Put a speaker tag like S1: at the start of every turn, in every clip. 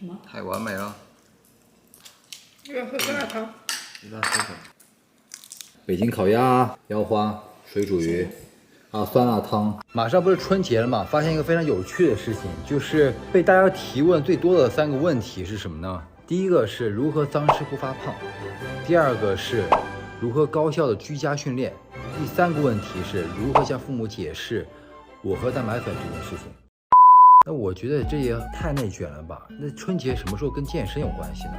S1: 么？
S2: 太完美了。
S1: 要喝酸辣汤。
S2: 北京烤鸭、腰花、水煮鱼，还有酸辣汤。马上不是春节了嘛？发现一个非常有趣的事情，就是被大家提问最多的3个问题是什么呢？第一个是如何脏吃不发胖，第二个是如何高效的居家训练，第3个问题是如何向父母解释我喝蛋白粉这件事情。那我觉得这也太内卷了吧？那春节什么时候跟健身有关系呢？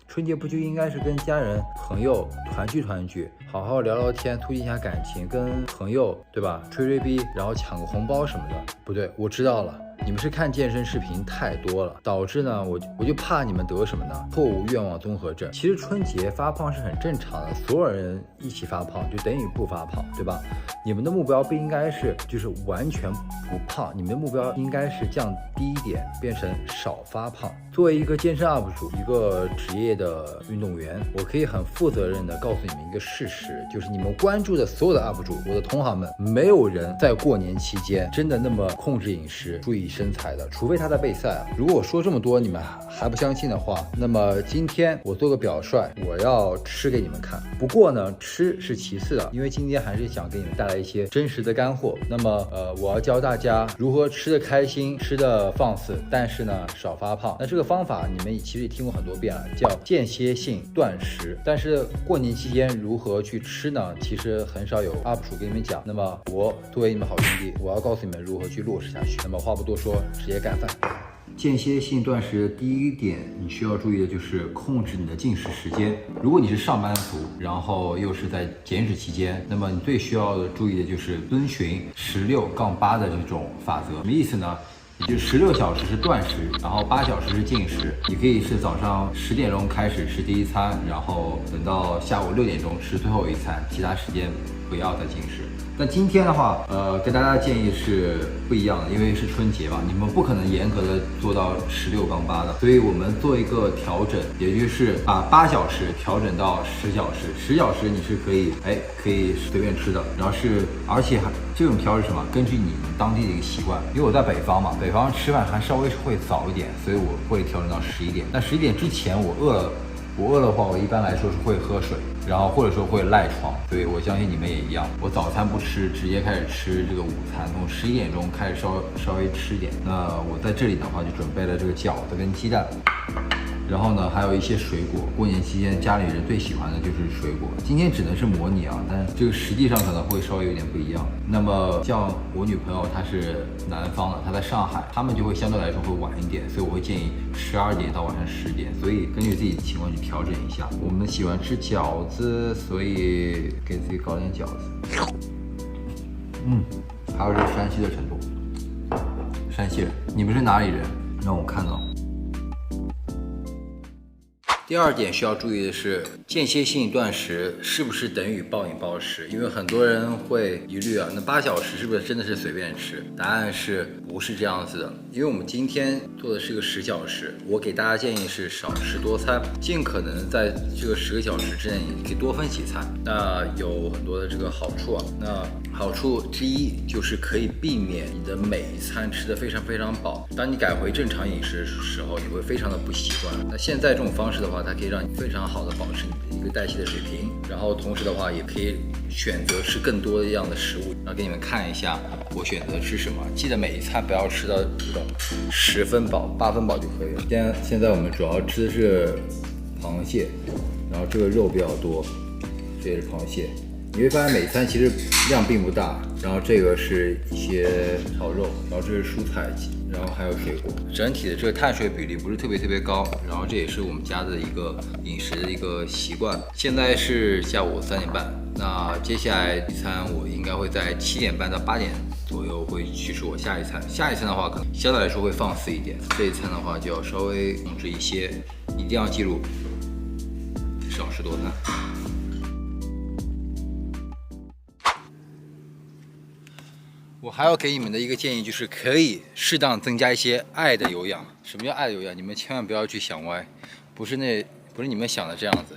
S2: 春节不就应该是跟家人朋友团聚团聚，好好聊聊天，促进一下感情，跟朋友对吧，吹吹逼，然后抢个红包什么的。不对，我知道了，你们是看健身视频太多了，导致呢我就怕你们得什么呢？错误愿望综合症。其实春节发胖是很正常的，所有人一起发胖就等于不发胖，对吧？你们的目标不应该是就是完全不胖，你们的目标应该是降低一点，变成少发胖。作为一个健身 UP 主，一个职业的运动员，我可以很负责任的告诉你们一个事实，就是你们关注的所有的 UP 主，我的同行们，没有人在过年期间真的那么控制饮食、注意身材的，除非他在备赛啊。如果我说这么多你们还不相信的话，那么今天我做个表率，我要吃给你们看。不过呢，吃是其次的，因为今天还是想给你们带来一些真实的干货。那么我要教大家如何吃得开心、吃得放肆，但是呢少发胖。那这个方法你们其实也听过很多遍了，叫间歇性断食。但是过年期间如何去吃呢？其实很少有 UP 主给你们讲。那么我作为你们好兄弟，我要告诉你们如何去落实下去。那么话不多说，直接干饭。间歇性断食的第一点，你需要注意的就是控制你的进食时间。如果你是上班族，然后又是在减脂期间，那么你最需要注意的就是遵循16-8的这种法则。什么意思呢？也就是16小时是断食，然后8小时是进食。你可以是早上10点钟开始吃第一餐，然后等到下午6点钟吃最后一餐，其他时间不要再进食。但今天的话，跟大家的建议是不一样的，因为是春节嘛，你们不可能严格的做到16-8的，所以我们做一个调整，也就是把8小时调整到10小时，10小时你是可以随便吃的，然后而且这种调是什么？根据你们当地的一个习惯，因为我在北方嘛，北方吃饭还稍微会早一点，所以我会调整到11点。但11点之前我饿了的话，我一般来说是会喝水，然后或者说会赖床，所以我相信你们也一样。我早餐不吃，直接开始吃这个午餐，从11点钟开始稍微吃一点。那我在这里的话就准备了这个饺子跟鸡蛋，然后呢还有一些水果。过年期间家里人最喜欢的就是水果。今天只能是模拟啊，但这个实际上可能会稍微有点不一样。那么像我女朋友她是南方的，她在上海，他们就会相对来说会晚一点，所以我会建议12点到晚上10点，所以根据自己的情况去调整一下。我们喜欢吃饺子，所以给自己搞点饺子。还有这个山西的程度，山西人，你们是哪里人？让我看到。第二点需要注意的是，间歇性断食是不是等于暴饮暴食？因为很多人会疑虑啊，那8小时是不是真的是随便吃？答案是不是这样子的？因为我们今天做的是个10小时，我给大家建议是少食多餐，尽可能在这个10个小时之内，你可以多分几餐。那有很多的这个好处啊，那好处之一就是可以避免你的每一餐吃得非常非常饱。当你改回正常饮食的时候，你会非常的不习惯。那现在这种方式的话，它可以让你非常好的保持你的一个代谢的水平，然后同时的话也可以选择吃更多的样的食物。然后给你们看一下我选择吃什么，记得每一餐不要吃到这种10分饱、8分饱就可以了。现在我们主要吃的是螃蟹，然后这个肉比较多，这也是螃蟹。你会发现每餐其实量并不大，然后这个是一些炒肉，然后这是蔬菜，然后还有水果，整体的这个碳水比例不是特别高，然后这也是我们家的一个饮食的一个习惯。现在是下午3点半，那接下来一餐我应该会在7点半到8点左右会去吃我下一餐。下一餐的话可能相对来说会放肆一点，这一餐的话就要稍微控制一些，一定要记住少食多餐。我还要给你们的一个建议就是可以适当增加一些爱的有氧。什么叫爱的有氧？你们千万不要去想歪，不是你们想的这样子。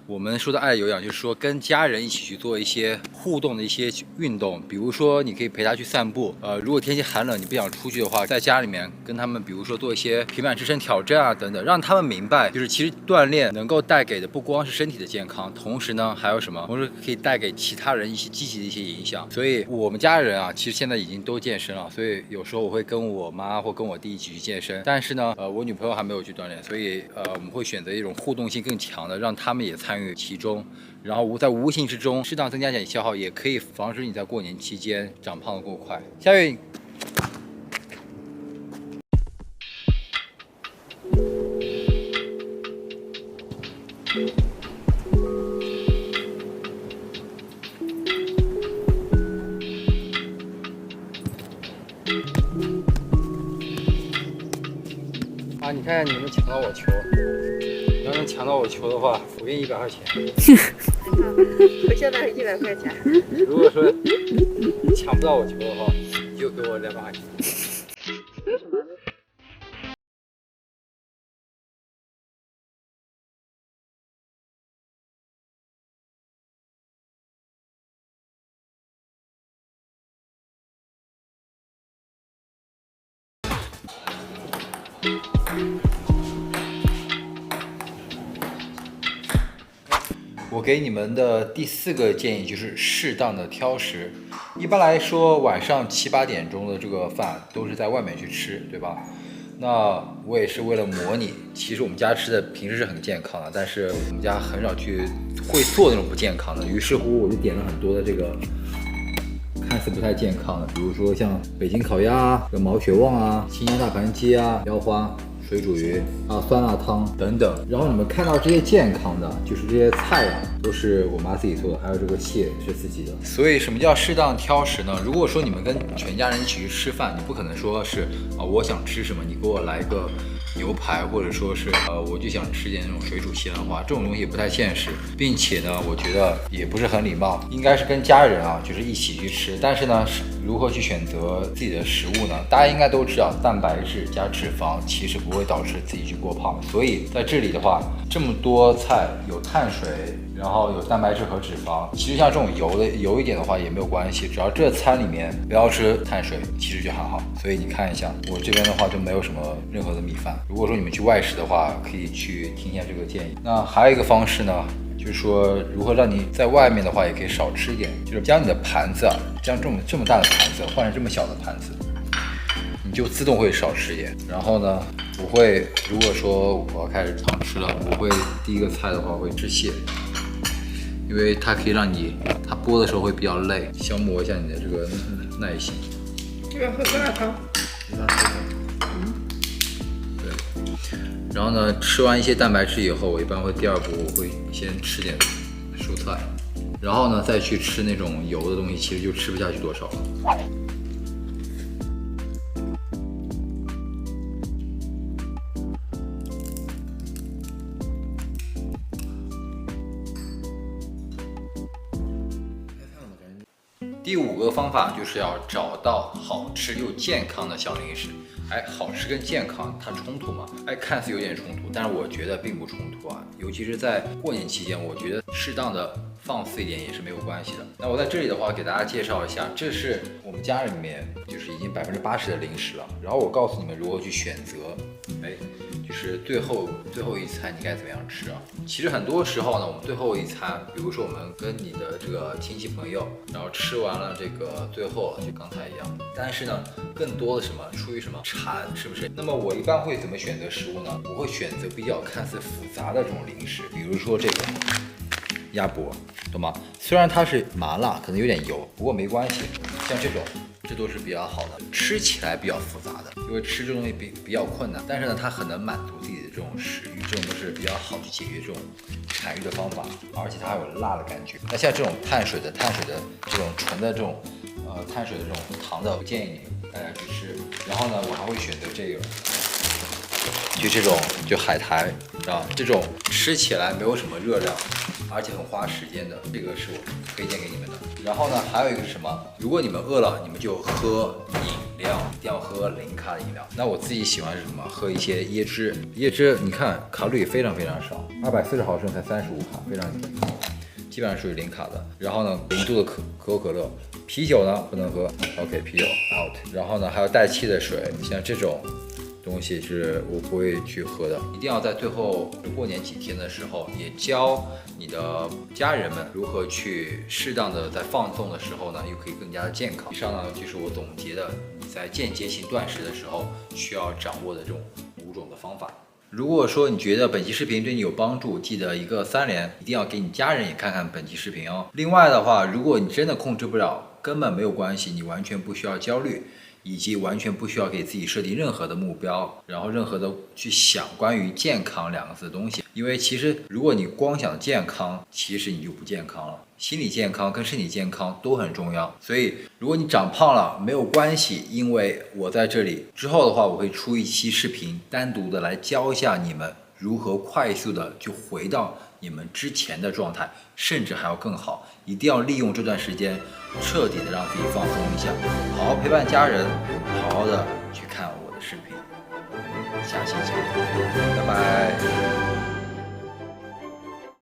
S2: 我们说的爱的有氧，就是说跟家人一起去做一些互动的一些运动，比如说你可以陪他去散步。如果天气寒冷你不想出去的话，在家里面跟他们，比如说做一些平板支撑挑战啊等等，让他们明白，就是其实锻炼能够带给的不光是身体的健康，同时呢还有什么？同时可以带给其他人一些积极的一些影响。所以我们家人啊，其实现在已经都健身了，所以有时候我会跟我妈或跟我弟一起去健身。但是呢，我女朋友还没有去锻炼，所以我们会选择一种互动性更强的，让他们也参与其中。然后在无形之中适当增加点消耗，也可以防止你在过年期间长胖的过快。下面啊，你看看你能不能抢到我球？你要能抢到我球的话，我给你100块钱。
S1: 我现在是100块钱。
S2: 如果说抢不到我球的话，你就给我200块钱。
S1: 为什么？
S2: 我给你们的第4个建议就是适当的挑食。一般来说，晚上7、8点钟的这个饭都是在外面去吃，对吧？那我也是为了模拟，其实我们家吃的平时是很健康的，但是我们家很少去会做那种不健康的。于是乎，我就点了很多的这个看似不太健康的，比如说像北京烤鸭、毛血旺啊、新疆大盘鸡啊、腰花、水煮鱼啊、酸辣汤等等。然后你们看到这些健康的，就是这些菜啊，都是我妈自己做的，还有这个蟹是自己的。所以什么叫适当挑食呢？如果说你们跟全家人一起去吃饭，你不可能说是我想吃什么，你给我来一个牛排，或者说是我就想吃点那种水煮西兰花，这种东西也不太现实，并且呢，我觉得也不是很礼貌。应该是跟家人啊，就是一起去吃。但是呢，如何去选择自己的食物呢？大家应该都知道，蛋白质加脂肪其实不会导致自己去过胖。所以在这里的话，这么多菜有碳水，然后有蛋白质和脂肪，其实像这种油一点的话也没有关系，只要这餐里面不要吃碳水，其实就还好。所以你看一下，我这边的话就没有什么任何的米饭。如果说你们去外食的话，可以去听一下这个建议。那还有一个方式呢，就是说如何让你在外面的话也可以少吃一点，就是将你的盘子啊，将这么大的盘子换成这么小的盘子，你就自动会少吃一点。然后呢，我会如果说我要开始常吃了，我会第一个菜的话会吃蟹，因为它可以让你它剥的时候会比较累，消磨一下你的这个耐心。
S1: 这个喝酸辣汤。
S2: 对。然后呢，吃完一些蛋白质以后，我一般会第2步我会先吃点蔬菜，然后呢再去吃那种油的东西，其实就吃不下去多少了。第5个方法就是要找到好吃又健康的小零食。好吃跟健康它冲突吗？看似有点冲突，但是我觉得并不冲突啊。尤其是在过年期间，我觉得适当的放肆一点也是没有关系的。那我在这里的话，给大家介绍一下，这是我们家里面就是已经80%的零食了。然后我告诉你们如何去选择，就是最后一餐你该怎么样吃啊？其实很多时候呢，我们最后一餐，比如说我们跟你的这个亲戚朋友，然后吃完了这个最后就刚才一样，但是呢，更多的什么出于什么馋，是不是？那么我一般会怎么选择食物呢？我会选择比较看似复杂的这种零食，比如说这个鸭脖，懂吗？虽然它是麻辣，可能有点油，不过没关系。像这种，这都是比较好的，吃起来比较复杂的，因为吃这东西比较困难，但是呢，它很能满足自己的这种食欲，这种都是比较好去解决这种馋欲的方法，而且它还有辣的感觉。那像这种碳水的这种纯的这种碳水的这种糖的，不建议你们大家去吃。然后呢，我还会选择这个。就这种就海苔啊，这种吃起来没有什么热量，而且很花时间的，这个是我推荐给你们的。然后呢，还有一个是什么？如果你们饿了，你们就喝饮料，一定要喝0卡的饮料。那我自己喜欢是什么？喝一些椰汁。椰汁你看卡路里非常非常少，240毫升才35卡，非常低。基本上属于零卡的。然后呢，0度的可口可乐，啤酒呢不能喝 ，OK， 啤酒 out。然后呢还有带气的水，像这种东西是我不会去喝的。一定要在最后过年几天的时候，也教你的家人们如何去适当的在放纵的时候呢，又可以更加的健康。以上呢就是我总结的你在间歇性断食的时候需要掌握的这种5种的方法。如果说你觉得本期视频对你有帮助，记得一个3连，一定要给你家人也看看本期视频哦。另外的话，如果你真的控制不了，根本没有关系，你完全不需要焦虑，以及完全不需要给自己设定任何的目标，然后任何的去想关于健康2个字的东西。因为其实如果你光想健康，其实你就不健康了。心理健康跟身体健康都很重要，所以如果你长胖了没有关系，因为我在这里之后的话，我会出一期视频，单独的来教一下你们如何快速的就回到你们之前的状态，甚至还要更好。一定要利用这段时间，彻底的让自己放松一下，好好陪伴家人，好好的去看我的视频。下期见，拜拜。